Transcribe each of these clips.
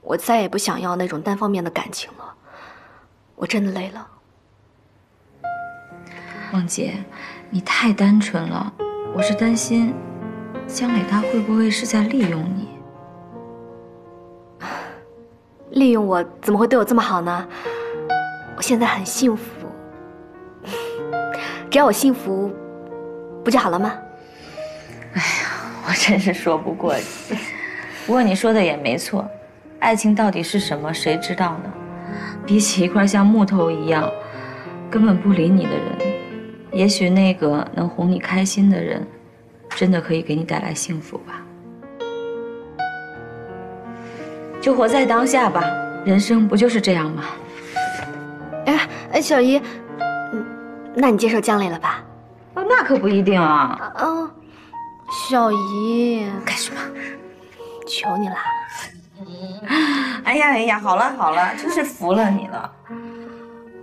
我再也不想要那种单方面的感情了。我真的累了。梦姐，你太单纯了，我是担心江磊他会不会是在利用你？利用我怎么会对我这么好呢？我现在很幸福，只要我幸福，不就好了吗？哎呀，我真是说不过去。不过你说的也没错，爱情到底是什么，谁知道呢？比起一块像木头一样根本不理你的人，也许那个能哄你开心的人，真的可以给你带来幸福吧。就活在当下吧，人生不就是这样吗？小姨，那你接受江磊了吧？哦，那可不一定啊。小姨，干什么？求你啦！哎呀，好了，真是服了你了。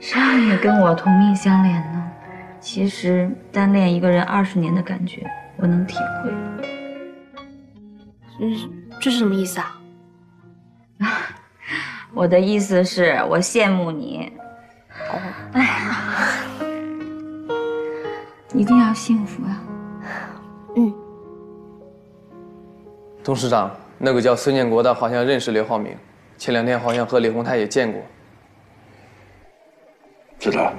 谁让你跟我同命相连呢？其实单恋一个人20年的感觉，我能体会。这是什么意思啊？我的意思是我羡慕你。哎呀，一定要幸福呀！董事长，那个叫孙建国的好像认识刘浩明，前2天好像和李洪泰也见过。是他，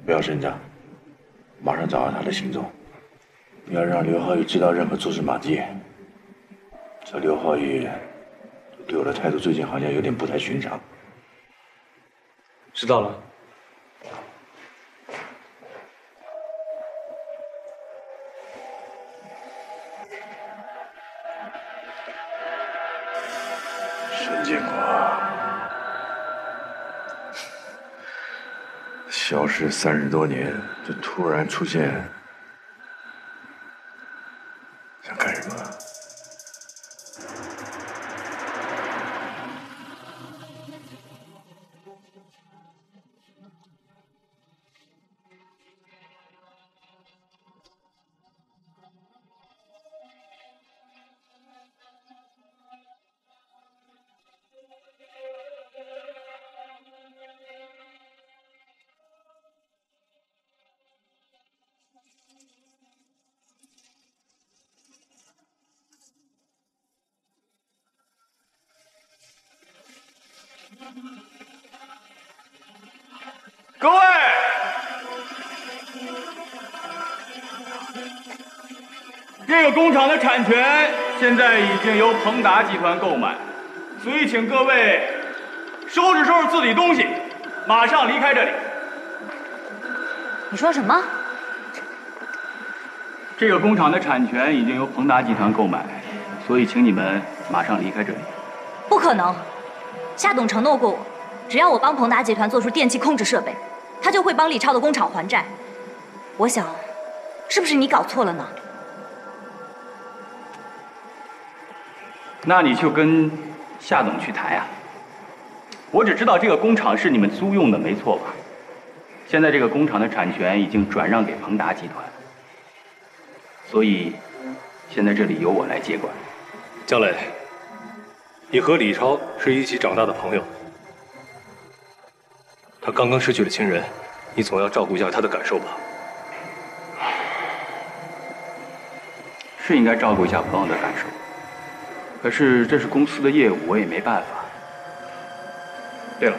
不要声张，马上找到他的行踪，不要让刘浩宇知道任何蛛丝马迹。这刘浩宇对我的态度最近好像有点不太寻常。知道了。孙建国，消失30多年，这突然出现，想干什么？各位，这个工厂的产权现在已经由鹏达集团购买，所以请各位收拾自己东西，马上离开这里。你说什么？这个工厂的产权已经由鹏达集团购买，所以请你们马上离开这里。不可能，夏董承诺过我，只要我帮鹏达集团做出电气控制设备，他就会帮李超的工厂还债。我想，是不是你搞错了呢？那你就跟夏董去谈呀。我只知道这个工厂是你们租用的，没错吧？现在这个工厂的产权已经转让给鹏达集团，所以现在这里由我来接管。江磊，你和李超是一起长大的朋友，他刚刚失去了亲人，你总要照顾一下他的感受吧？是应该照顾一下朋友的感受，可是这是公司的业务，我也没办法。对了，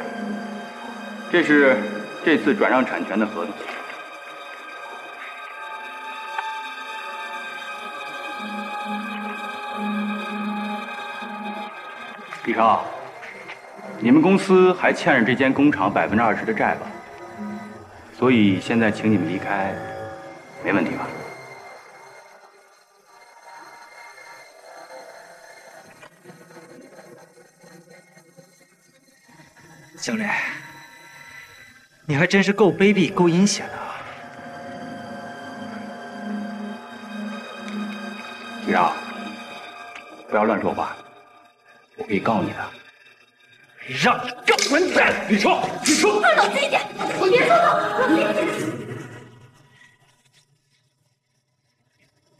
这是这次转让产权的合同。李超，你们公司还欠着这间工厂20%的债吧？所以现在请你们离开，没问题吧？江磊，你还真是够卑鄙、够阴险的啊！李超，不要乱说话，我可以告你的。让你给我滚蛋！李超，冷静一点，别说了，冷静一点。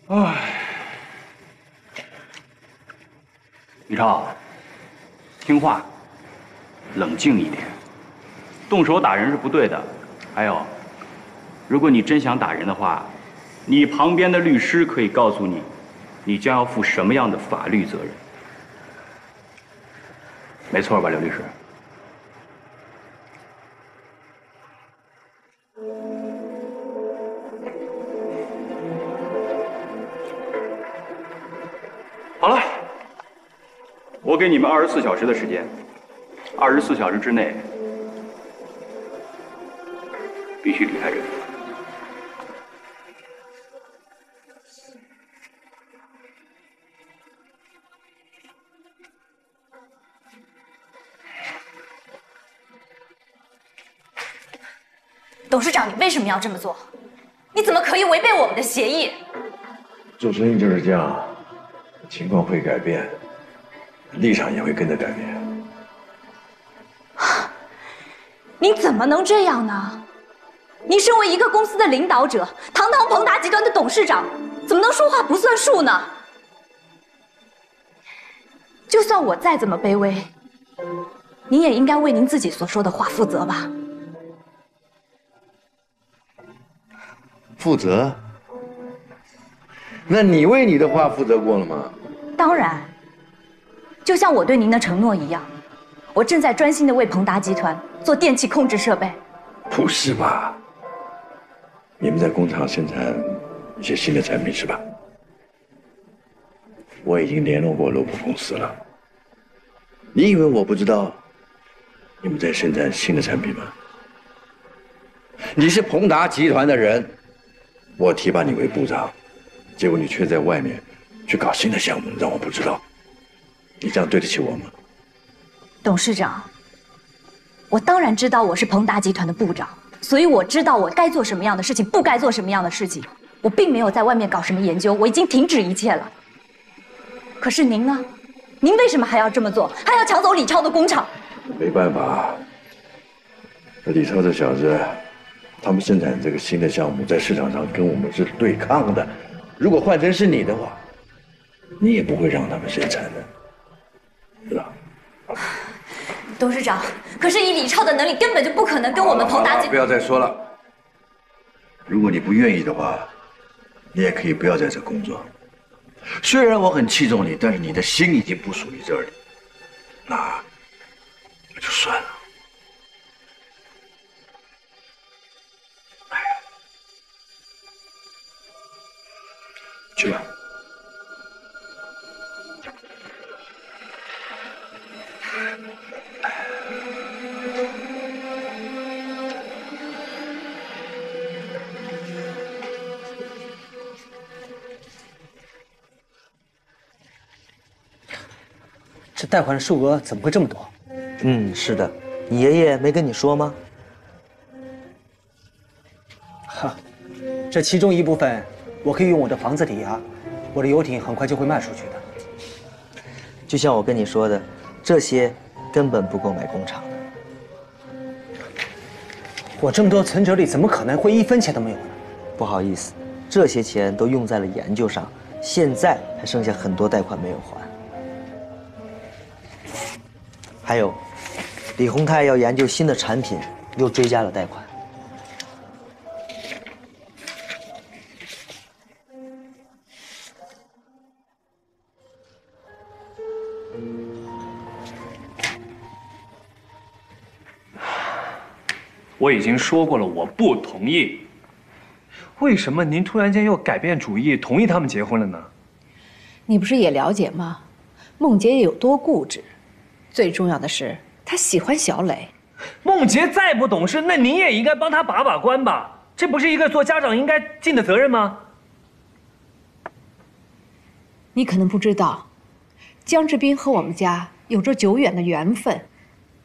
唉，李超，听话，冷静一点。动手打人是不对的。还有，如果你真想打人的话，你旁边的律师可以告诉你，你将要负什么样的法律责任。没错吧，刘律师？好了，我给你们24小时的时间，24小时之内必须离开这里。董事长，你为什么要这么做？你怎么可以违背我们的协议？做生意就是这样，情况会改变，立场也会跟着改变。您怎么能这样呢？您身为一个公司的领导者，堂堂鹏达集团的董事长，怎么能说话不算数呢？就算我再怎么卑微，您也应该为您自己所说的话负责吧？负责？那你为你的话负责过了吗？当然，就像我对您的承诺一样，我正在专心的为鹏达集团做电气控制设备。不是吧？你们在工厂生产一些新的产品是吧？我已经联络过罗普公司了。你以为我不知道你们在生产新的产品吗？你是鹏达集团的人，我提拔你为部长，结果你却在外面去搞新的项目，让我不知道。你这样对得起我吗？董事长，我当然知道我是鹏达集团的部长，所以我知道我该做什么样的事情，不该做什么样的事情。我并没有在外面搞什么研究，我已经停止一切了。可是您呢？您为什么还要这么做？还要抢走李超的工厂？没办法，李超这小子，他们生产这个新的项目，在市场上跟我们是对抗的。如果换成是你的话，你也不会让他们生产的，是吧？董事长，可是以李超的能力，根本就不可能跟我们鹏达集团。不要再说了。如果你不愿意的话，你也可以不要在这工作。虽然我很器重你，但是你的心已经不属于这里，那就算了。哎呀，去吧。这贷款的数额怎么会这么多？是的，你爷爷没跟你说吗？哈，这其中一部分我可以用我的房子抵押，我的游艇很快就会卖出去的。就像我跟你说的，这些根本不够买工厂的。我这么多存折里怎么可能会一分钱都没有呢？不好意思，这些钱都用在了研究上，现在还剩下很多贷款没有还。还有，李宏泰要研究新的产品，又追加了贷款。我已经说过了，我不同意。为什么您突然间又改变主意，同意他们结婚了呢？你不是也了解吗？孟杰有多固执，最重要的是他喜欢小磊。孟杰再不懂事，那您也应该帮他把把关吧？这不是一个做家长应该尽的责任吗？你可能不知道，江志斌和我们家有着久远的缘分。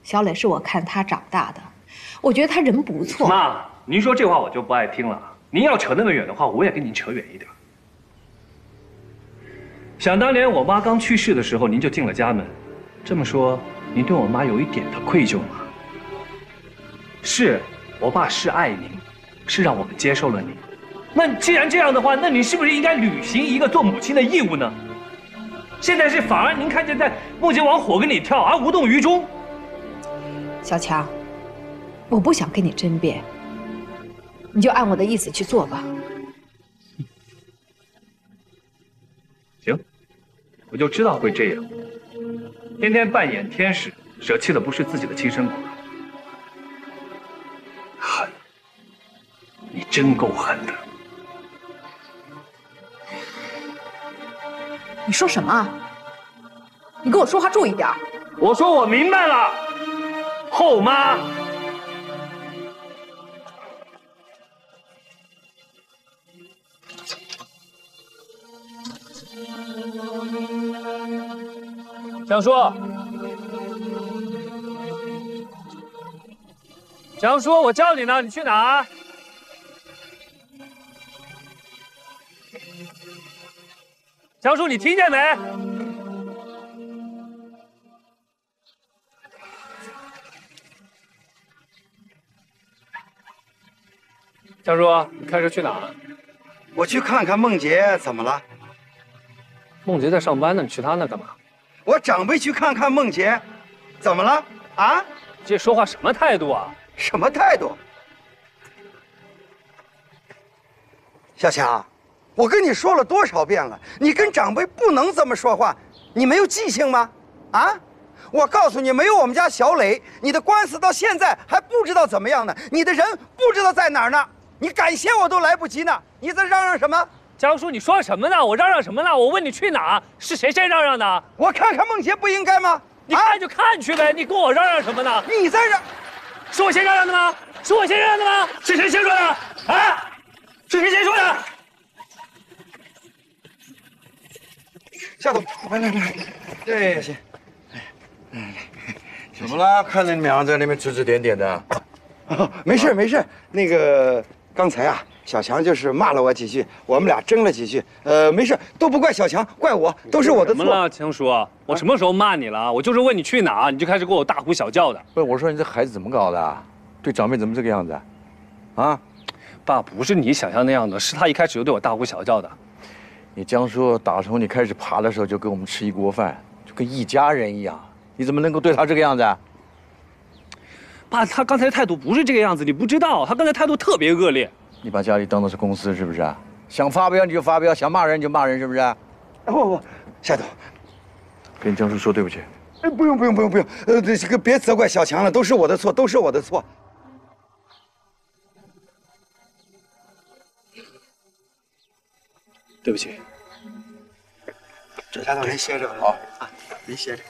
小磊是我看他长大的，我觉得他人不错。妈，您说这话我就不爱听了。您要扯那么远的话，我也跟您扯远一点。想当年我妈刚去世的时候，您就进了家门，这么说，您对我妈有一点的愧疚吗？是，我爸是爱您，是让我们接受了您。那既然这样的话，那你是不是应该履行一个做母亲的义务呢？现在是反而您看见在梦洁往火跟里跳，而无动于衷。小强，我不想跟你争辩，你就按我的意思去做吧。行，我就知道会这样。天天扮演天使，舍弃的不是自己的亲生骨肉。狠，你真够狠的。你说什么？你跟我说话注意点。我说我明白了，后妈。江叔，江叔，我叫你呢，你去哪？江叔，你听见没？江叔，你开车去哪？我去看看梦洁，怎么了？梦洁在上班呢，你去她那干嘛？我长辈去看看梦洁，怎么了？啊？这说话什么态度啊？什么态度？小强，我跟你说了多少遍了，你跟长辈不能这么说话，你没有记性吗？啊？我告诉你，没有我们家小磊，你的官司到现在还不知道怎么样呢，你的人不知道在哪儿呢，你感谢我都来不及呢，你在嚷嚷什么？江叔，你说什么呢？我嚷嚷什么呢？我问你去哪？是谁先嚷嚷的？我看看梦洁不应该吗？你看就看去呗，你跟我嚷嚷什么呢？你在这，是我先嚷嚷的吗？是我先嚷嚷的吗？是谁先说的？啊？是谁先说的？夏总，来，对，行。怎么了？看着你们俩在那边指指点点的。没事，那个刚才啊，小强就是骂了我几句，我们俩争了几句。没事，都不怪小强，怪我，都是我的错。怎么了，强叔？我什么时候骂你了？我就是问你去哪，你就开始给我大呼小叫的。不是，我说你这孩子怎么搞的？对长辈怎么这个样子？啊？爸，不是你想象那样的，是他一开始就对我大呼小叫的。你江叔打从你开始爬的时候就给我们吃一锅饭，就跟一家人一样，你怎么能够对他这个样子啊？爸，他刚才的态度不是这个样子，你不知道，他刚才态度特别恶劣。你把家里当作是公司是不是啊？想发飙你就发飙，想骂人你就骂人是不是？不，夏总，跟江叔说对不起。不用，这个别责怪小强了，都是我的错，都是我的错。对不起。夏总，您歇着吧。好啊，您歇着。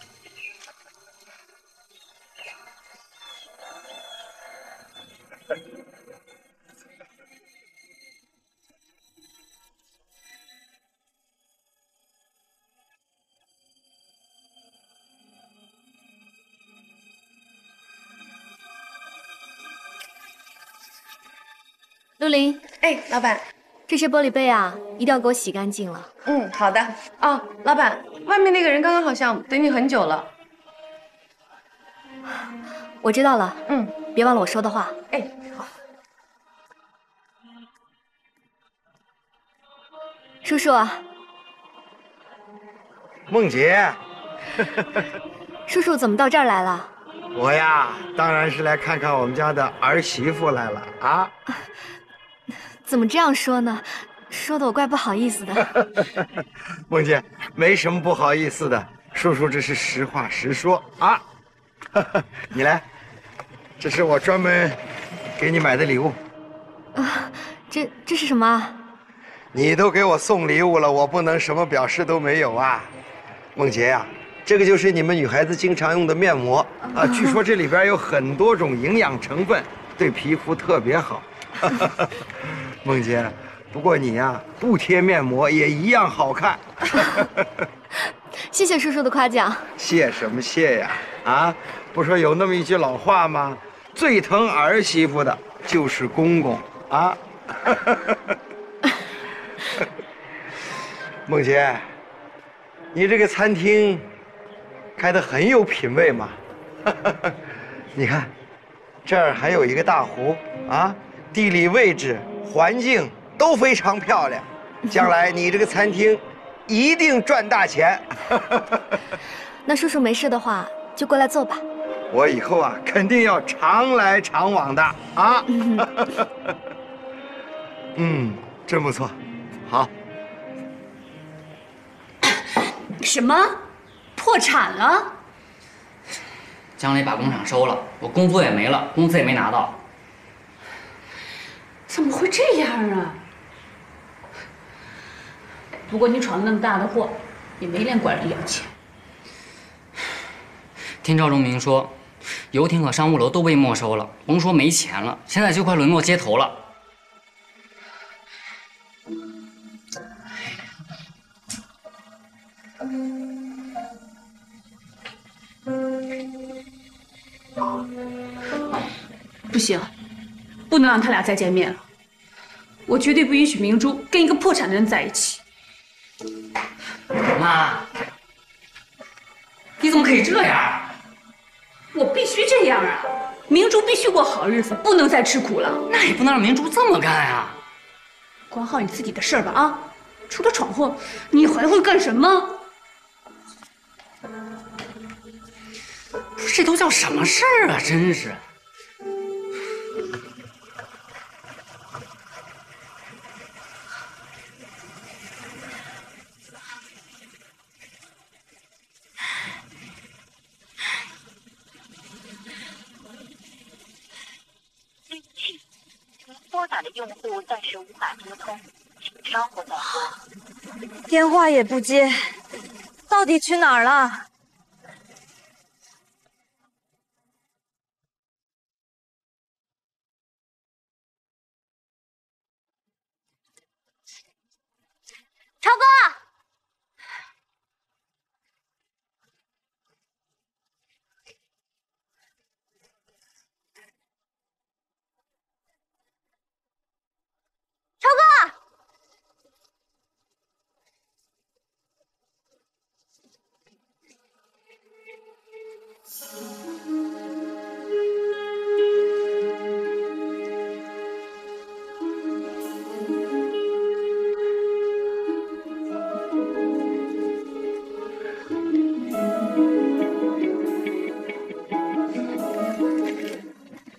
陆林，哎，老板，这些玻璃杯啊，一定要给我洗干净了。嗯，好的。哦，老板，外面那个人刚刚好像等你很久了。我知道了。嗯，别忘了我说的话。哎，好。叔叔啊，梦洁，叔叔怎么到这儿来了？我呀，当然是来看看我们家的儿媳妇来了啊。怎么这样说呢？说的我怪不好意思的。梦洁，没什么不好意思的，叔叔这是实话实说啊。你来，这是我专门给你买的礼物。啊，这是什么？你都给我送礼物了，我不能什么表示都没有啊。梦洁呀，这个就是你们女孩子经常用的面膜啊，据说这里边有很多种营养成分，对皮肤特别好。梦洁，不过你呀，不贴面膜也一样好看。谢谢叔叔的夸奖。谢什么谢呀？啊，不说有那么一句老话吗？最疼儿媳妇的就是公公啊。梦洁，你这个餐厅开得很有品位嘛。你看，这儿还有一个大湖啊，地理位置、环境都非常漂亮。将来你这个餐厅一定赚大钱。那叔叔没事的话，就过来坐吧。我以后啊，肯定要常来常往的啊。嗯，真不错，好。什么？破产了？江磊把工厂收了，我工作也没了，工资也没拿到。怎么会这样啊？不过你闯了那么大的祸，也没脸管人要钱。听赵忠明说，游艇和商务楼都被没收了，甭说没钱了，现在就快沦落街头了。不行，不能让他俩再见面了。我绝对不允许明珠跟一个破产的人在一起。妈，你怎么可以这样？我必须这样啊！明珠必须过好日子，不能再吃苦了。那也不能让明珠这么干呀！管好你自己的事儿吧啊！除了闯祸，你还会干什么？这都叫什么事儿啊！真是。拨打的用户暂时无法接通，请稍后再拨。电话也不接，到底去哪儿了？超哥，超哥。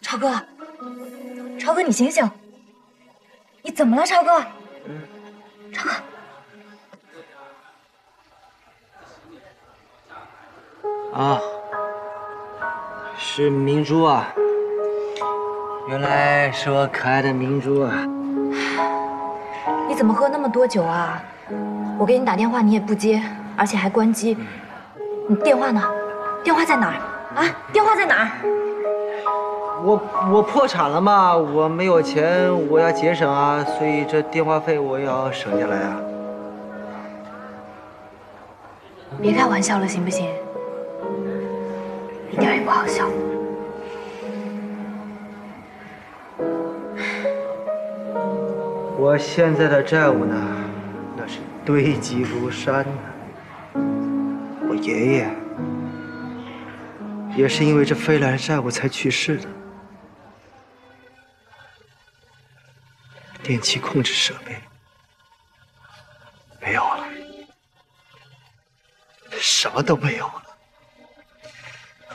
超哥，超哥，你醒醒！你怎么了，超哥？超哥，啊，是明珠啊！原来是我可爱的明珠啊！你怎么喝那么多酒啊？我给你打电话你也不接，而且还关机。你电话呢？电话在哪儿？啊，电话在哪儿？我破产了嘛，我没有钱，我要节省啊，所以这电话费我也要省下来啊。别开玩笑了，行不行？一点也不好笑。我现在的债务呢，那是堆积如山呢。我爷爷也是因为这飞来的债务才去世的。电气控制设备没有了，什么都没有了。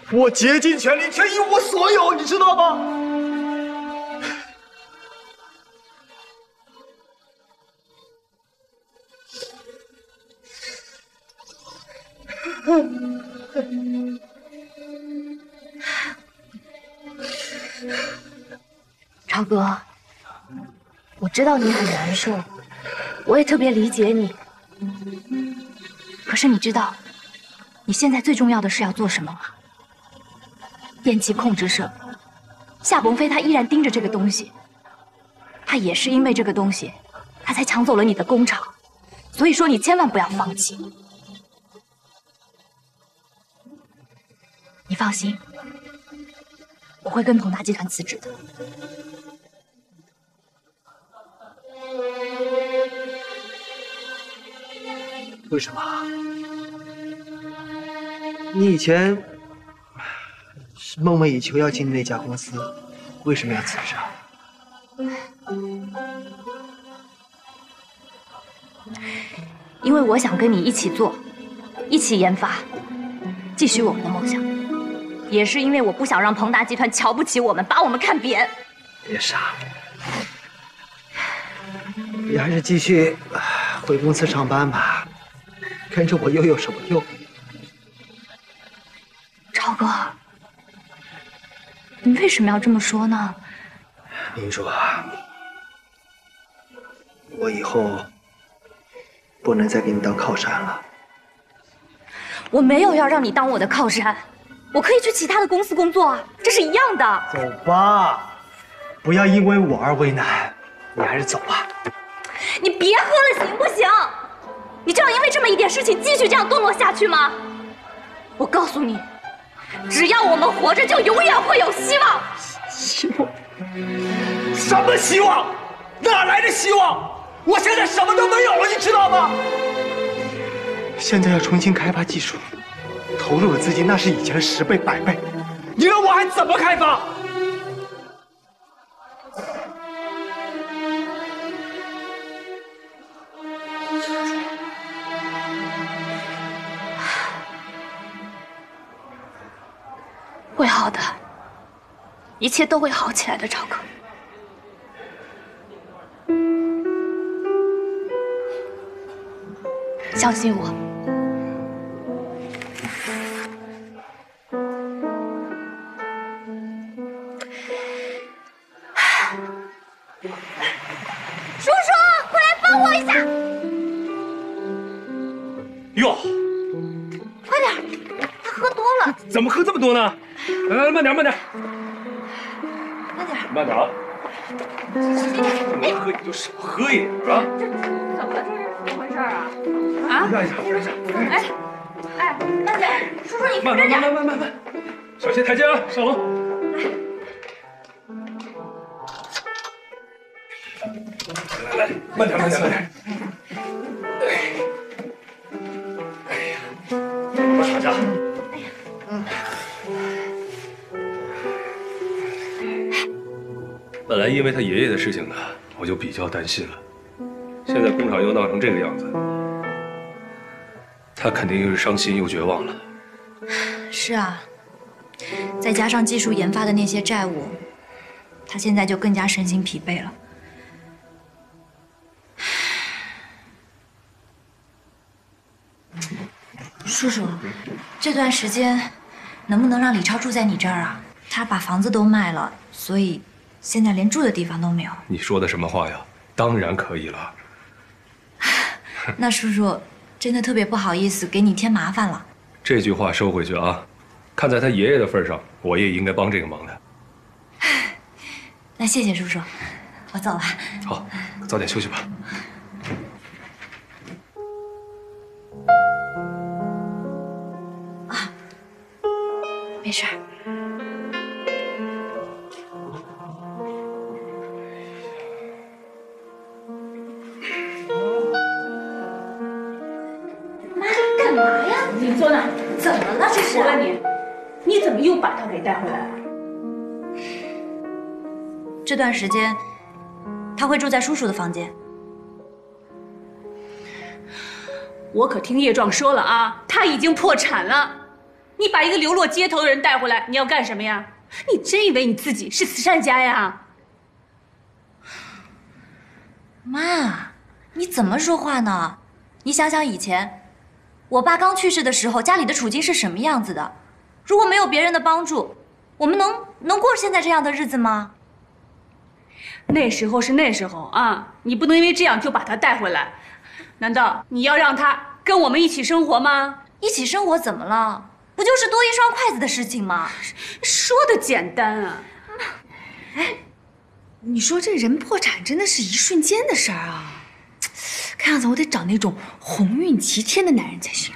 我竭尽全力，却一无所有，你知道吗？超哥，我知道你很难受，我也特别理解你。可是你知道，你现在最重要的是要做什么吗？电气控制设备，夏鹏飞他依然盯着这个东西，他也是因为这个东西，他才抢走了你的工厂。所以说，你千万不要放弃。你放心，我会跟鹏达集团辞职的。为什么？你以前是梦寐以求要进那家公司，为什么要辞职啊？因为我想跟你一起做，一起研发，继续我们的梦想。也是因为我不想让鹏达集团瞧不起我们，把我们看扁。别傻了，你还是继续回公司上班吧，跟着我又有什么用？超哥，你为什么要这么说呢？明珠啊，我以后不能再给你当靠山了。我没有要让你当我的靠山，我可以去其他的公司工作啊，这是一样的。走吧，不要因为我而为难，你还是走吧。你别喝了，行不行？你就要因为这么一点事情继续这样堕落下去吗？我告诉你，只要我们活着，就永远会有希望。希望？什么希望？哪来的希望？我现在什么都没有了，你知道吗？现在要重新开发技术，投入的资金那是以前的10倍、100倍，你让我还怎么开发？会好的，一切都会好起来的，超哥。相信我。叔叔，快来帮我一下！哟，快点，他喝多了。怎么喝这么多呢？来，慢点，慢点，慢点，慢点啊！能喝你就少喝一点啊！怎么了？这是怎么回事啊？啊？让一下，让一下。哎，慢点，叔叔你扶着点。慢，小心台阶啊，上楼。来，慢点。哎呀，慢点下。本来因为他爷爷的事情呢，我就比较担心了。现在工厂又闹成这个样子，他肯定又是伤心又绝望了。是啊，再加上技术研发的那些债务，他现在就更加身心疲惫了。叔叔，这段时间能不能让李超住在你这儿啊？他把房子都卖了，所以现在连住的地方都没有。你说的什么话呀？当然可以了。那叔叔，真的特别不好意思给你添麻烦了。这句话收回去啊！看在他爷爷的份上，我也应该帮这个忙的。那谢谢叔叔，我走了。好，早点休息吧。啊，没事儿。干嘛呀？你坐那儿。怎么了？这是？我问你，你怎么又把他给带回来了？这段时间，他会住在叔叔的房间。我可听叶壮说了啊，他已经破产了。你把一个流落街头的人带回来，你要干什么呀？你真以为你自己是慈善家呀？妈，你怎么说话呢？你想想以前，我爸刚去世的时候，家里的处境是什么样子的？如果没有别人的帮助，我们能过现在这样的日子吗？那时候是那时候啊，你不能因为这样就把他带回来。难道你要让他跟我们一起生活吗？一起生活怎么了？不就是多一双筷子的事情吗？说的简单啊。哎，你说这人破产真的是一瞬间的事儿啊！看样子我得找那种鸿运齐天的男人才行。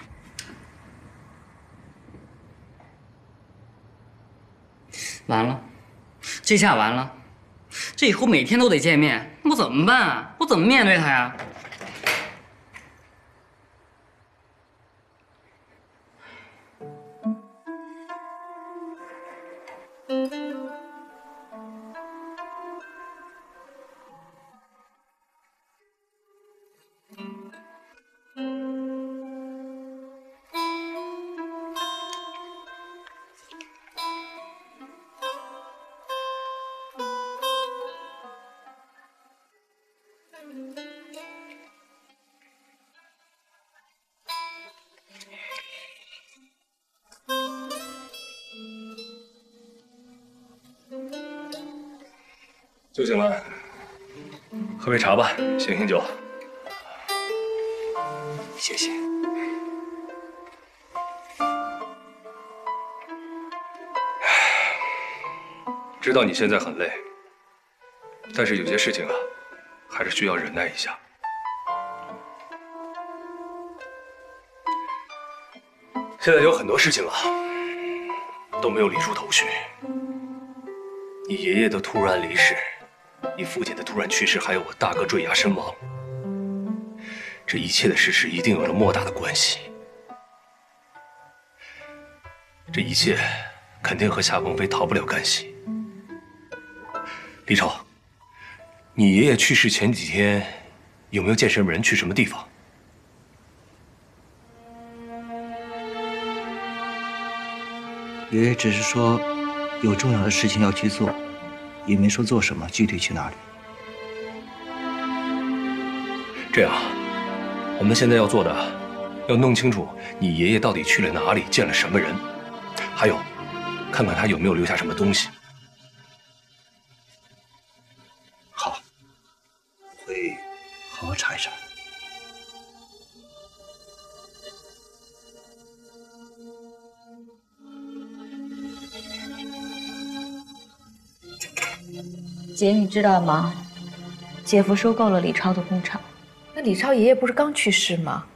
完了，这下完了，这以后每天都得见面，我怎么办啊？我怎么面对他呀？就行了。喝杯茶吧，醒醒酒。谢谢。知道你现在很累，但是有些事情啊，还是需要忍耐一下。现在有很多事情啊，都没有理出头绪。你爷爷的突然离世，你父亲的突然去世，还有我大哥坠崖身亡，这一切的事实一定有着莫大的关系。这一切肯定和夏鹏飞逃不了干系。李超，你爷爷去世前几天有没有见什么人，去什么地方？爷爷只是说有重要的事情要去做，也没说做什么，具体去哪里。这样，我们现在要做的，要弄清楚你爷爷到底去了哪里，见了什么人，还有，看看他有没有留下什么东西。好，我会好好查一查。姐，你知道吗？姐夫收购了李超的工厂。那李超爷爷不是刚去世吗？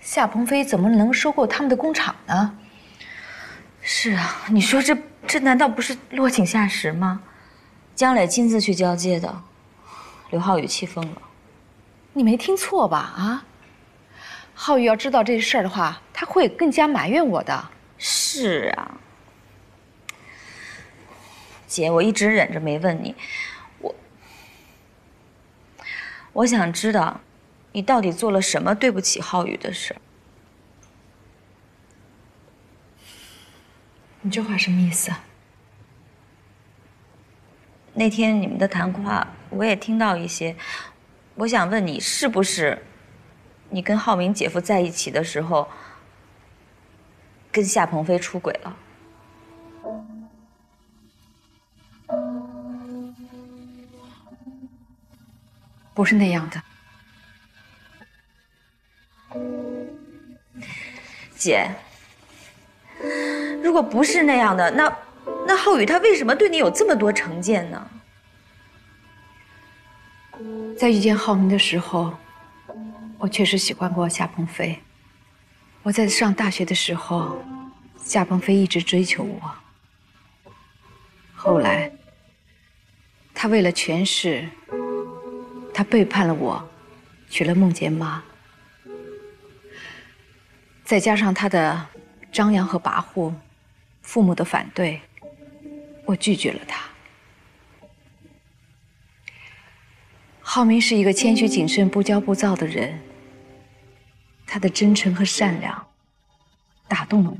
夏鹏飞怎么能收购他们的工厂呢？是啊，你说这难道不是落井下石吗？江磊亲自去交接的，刘浩宇气疯了。你没听错吧？啊，浩宇要知道这事儿的话，他会更加埋怨我的。是啊，姐，我一直忍着没问你，我想知道，你到底做了什么对不起浩宇的事？你这话什么意思啊？那天你们的谈话我也听到一些，我想问你，是不是你跟浩明姐夫在一起的时候，跟夏鹏飞出轨了？不是那样的，姐。如果不是那样的，那浩宇他为什么对你有这么多成见呢？在遇见浩明的时候，我确实喜欢过夏鹏飞。我在上大学的时候，夏鹏飞一直追求我。后来，他为了权势，他背叛了我，娶了孟洁妈。再加上他的张扬和跋扈，父母的反对，我拒绝了他。浩明是一个谦虚谨慎、不骄不躁的人，他的真诚和善良打动了我。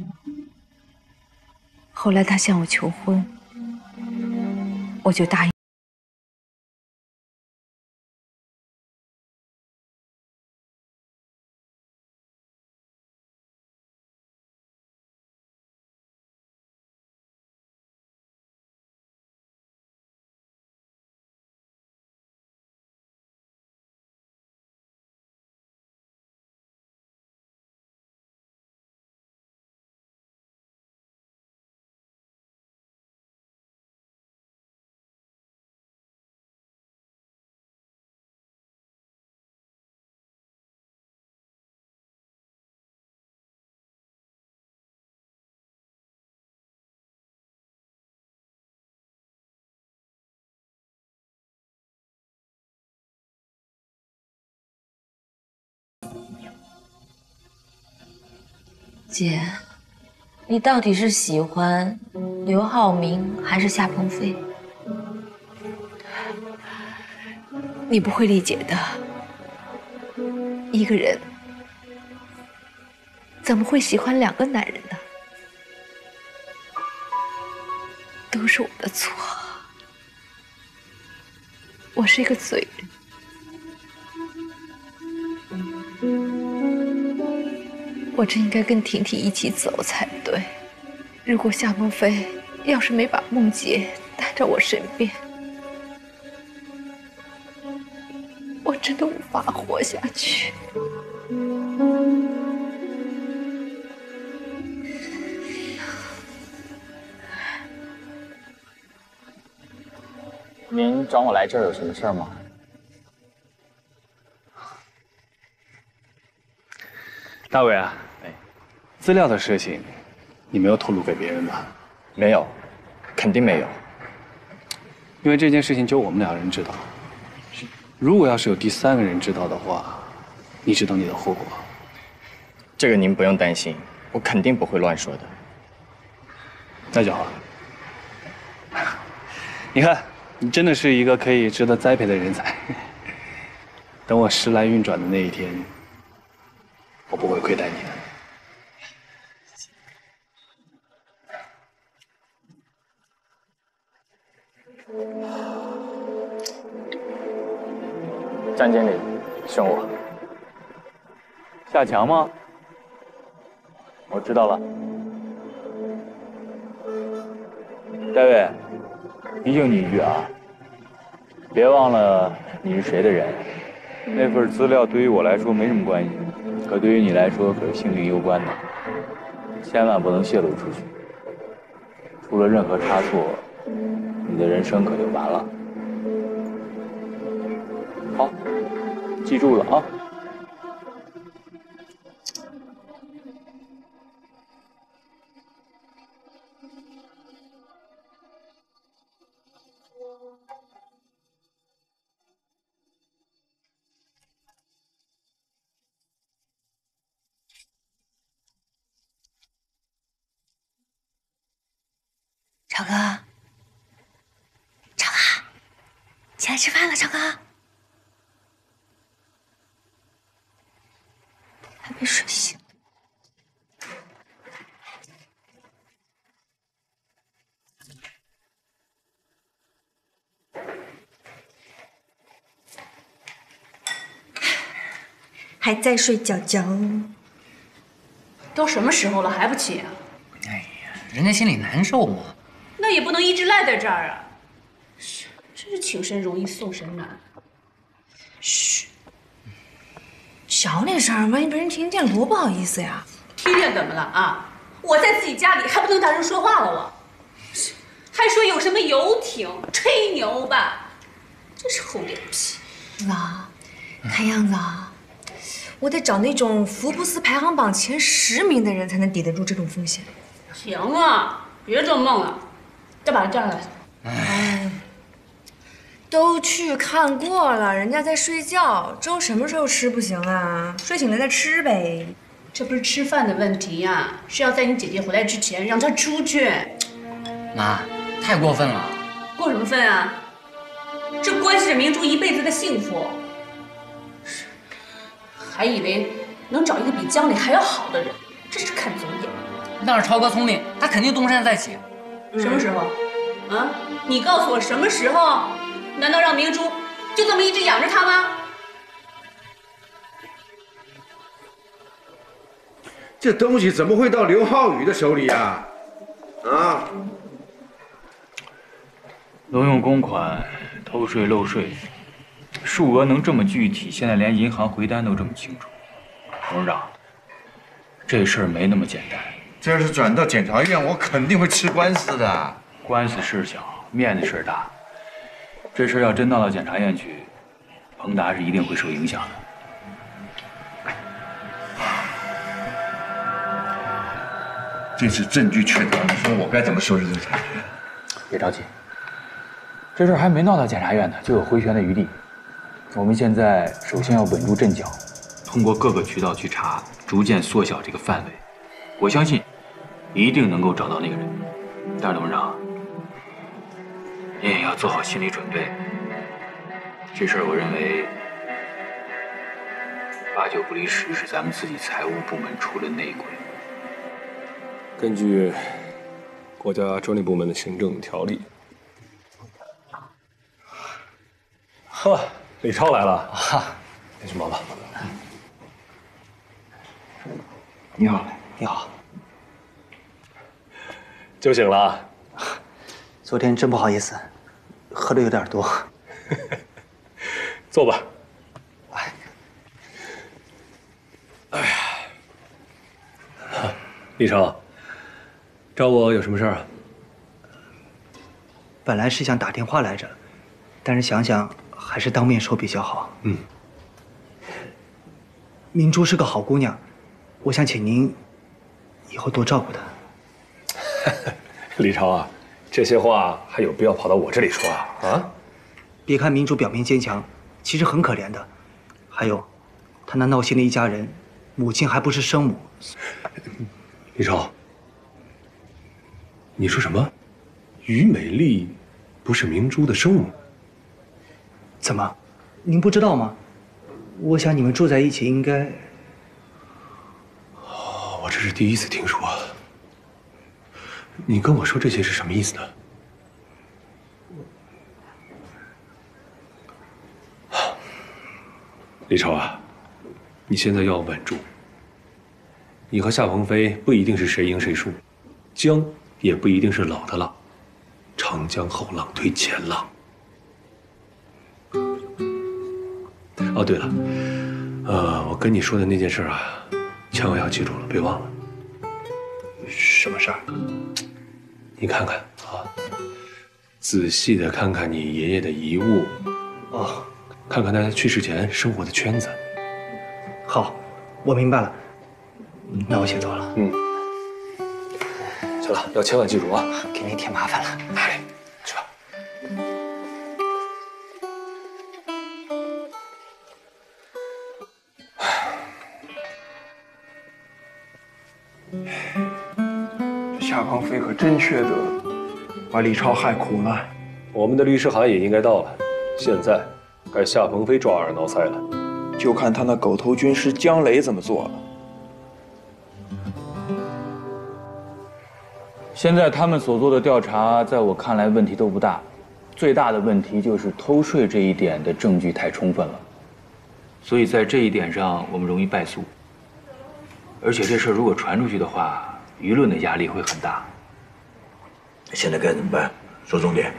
后来他向我求婚，我就答应。姐，你到底是喜欢刘浩明还是夏鹏飞？你不会理解的。一个人怎么会喜欢两个男人呢？都是我的错，我是一个罪人。我真应该跟婷婷一起走才对。如果夏鹏飞要是没把梦洁带到我身边，真的无法活下去。您找我来这儿有什么事儿吗？大伟啊，资料的事情，你没有透露给别人吧？没有，肯定没有。因为这件事情就我们2人知道。如果要是有第3个人知道的话，你知道你的后果。这个您不用担心，我肯定不会乱说的。那就好。你看，你真的是一个可以值得栽培的人才。等我时来运转的那一天，我不会亏待你的。张经理，选我。夏强吗？我知道了。戴维，提醒你一句啊，别忘了你是谁的人。那份资料对于我来说没什么关系，可对于你来说可是性命攸关的，千万不能泄露出去。出了任何差错，你的人生可就完了。好，记住了啊。超哥，超哥，起来吃饭了，超哥。还没睡醒。还在睡觉觉。都什么时候了还不起啊？哎呀，人家心里难受嘛。那也不能一直赖在这儿啊！真是请神容易送神难。嘘，小点声，万一被人听见了多不好意思呀。听见怎么了啊？我在自己家里还不能大声说话了我？还说有什么游艇，吹牛吧？真是厚脸皮。啊，看样子啊，我得找那种福布斯排行榜前10名的人才能抵得住这种风险。行了，别做梦了，再把它叫来。哎，都去看过了，人家在睡觉，粥什么时候吃不行啊？睡醒了再吃呗。这不是吃饭的问题呀，是要在你姐姐回来之前让她出去。妈，太过分了。过什么分啊？这关系着明珠一辈子的幸福。还以为能找一个比江里还要好的人，真是看走眼。那是超哥聪明，他肯定东山再起。什么时候？啊？你告诉我什么时候？难道让明珠就这么一直养着他吗？这东西怎么会到刘浩宇的手里啊？啊！挪用公款、偷税漏税，数额能这么具体，现在连银行回单都这么清楚。董事长，这事儿没那么简单。这要是转到检察院，我肯定会吃官司的。官司事小，面子事大。这事要真闹到检察院去，彭达是一定会受影响的。这次证据确凿，你说我该怎么收拾这个产权？别着急，这事还没闹到检察院呢，就有回旋的余地。我们现在首先要稳住阵脚，通过各个渠道去查，逐渐缩小这个范围。我相信，一定能够找到那个人。但是董事长，您也要做好心理准备。这事儿我认为8九不离10，是咱们自己财务部门出了内鬼。根据国家专利部门的行政条例。呵，李超来了，哈，你去忙吧。你好，你好。酒醒了？昨天真不好意思，喝的有点多。坐吧。李超，找我有什么事儿啊？本来是想打电话来着，但是想想还是当面说比较好。明珠是个好姑娘，我想请您以后多照顾她。李超啊，这些话还有必要跑到我这里说啊？啊！别看明珠表面坚强，其实很可怜的。还有，她那闹心的一家人，母亲还不是生母。李超，你说什么？于美丽不是明珠的生母？怎么，您不知道吗？我想你们住在一起应该……我这是第一次听说。你跟我说这些是什么意思呢？李超啊，你现在要稳住。你和夏鹏飞不一定是谁赢谁输，江也不一定是老的浪，长江后浪推前浪。哦，对了，我跟你说的那件事啊，千万要记住了，别忘了。什么事儿？你看看啊，仔细的看看你爷爷的遗物，哦，看看他去世前生活的圈子。好，我明白了。那我先走了。行了，要千万记住啊，给您添麻烦了。哎，去吧。这夏鹏飞可真缺德，把李超害苦了。我们的律师函也应该到了，现在该夏鹏飞抓耳挠腮了。就看他那狗头军师姜雷怎么做了。现在他们所做的调查，在我看来问题都不大，最大的问题就是偷税这一点的证据太充分了，所以在这一点上我们容易败诉。而且这事如果传出去的话，舆论的压力会很大。现在该怎么办？说重点。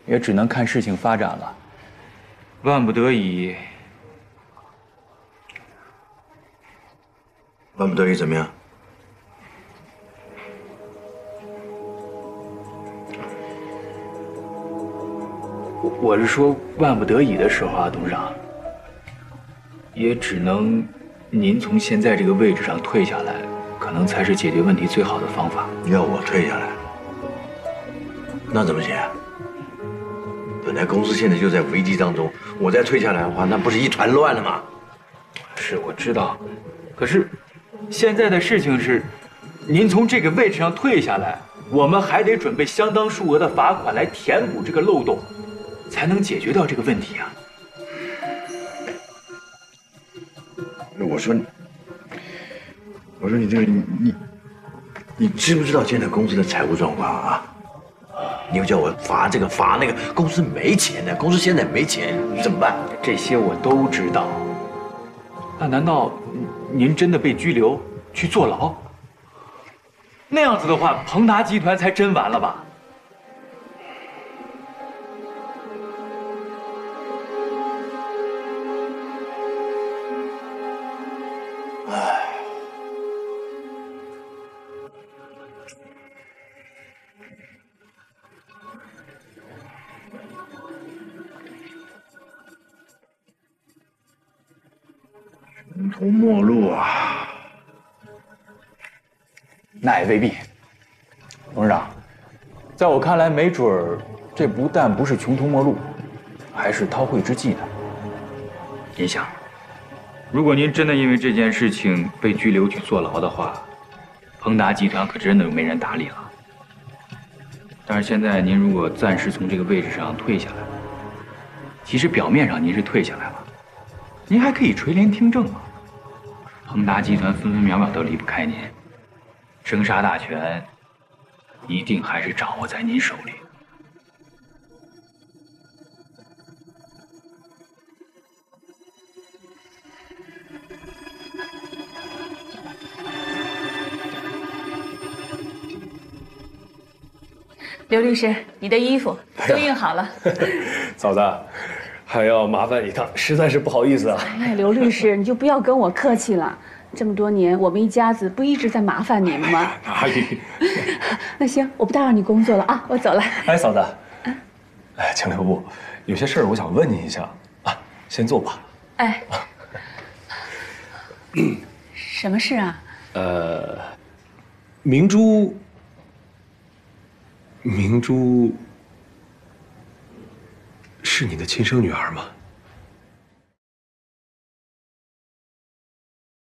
也只能看事情发展了。万不得已，万不得已怎么样？我是说万不得已的时候啊，董事长，也只能您从现在这个位置上退下来，可能才是解决问题最好的方法。要我退下来，那怎么行？本来公司现在就在危机当中，我再退下来的话，那不是一团乱了吗？是，我知道，可是现在的事情是，您从这个位置上退下来，我们还得准备相当数额的罚款来填补这个漏洞，才能解决掉这个问题啊。我说你这个你知不知道现在公司的财务状况啊？你又叫我罚这个罚那个，公司没钱呢，公司现在没钱，怎么办？这些我都知道。那难道您真的被拘留去坐牢？那样子的话，鹏达集团才真完了吧？穷途末路啊！那也未必。董事长，在我看来，没准儿这不但不是穷途末路，还是韬晦之计呢。您想，如果您真的因为这件事情被拘留去坐牢的话，鹏达集团可真的没人打理了。但是现在您如果暂时从这个位置上退下来，其实表面上您是退下来了，您还可以垂帘听政啊。鹏达集团分分秒秒都离不开您，生杀大权一定还是掌握在您手里。刘律师，你的衣服都印好了。嫂子，还要麻烦一趟，实在是不好意思啊。哎，刘律师，你就不要跟我客气了。这么多年，我们一家子不一直在麻烦你们吗？哪里？那行，我不打扰你工作了啊，我走了。哎，嫂子，哎，请留步，有些事儿我想问您一下啊，先坐吧。哎，什么事啊？明珠是你的亲生女儿吗？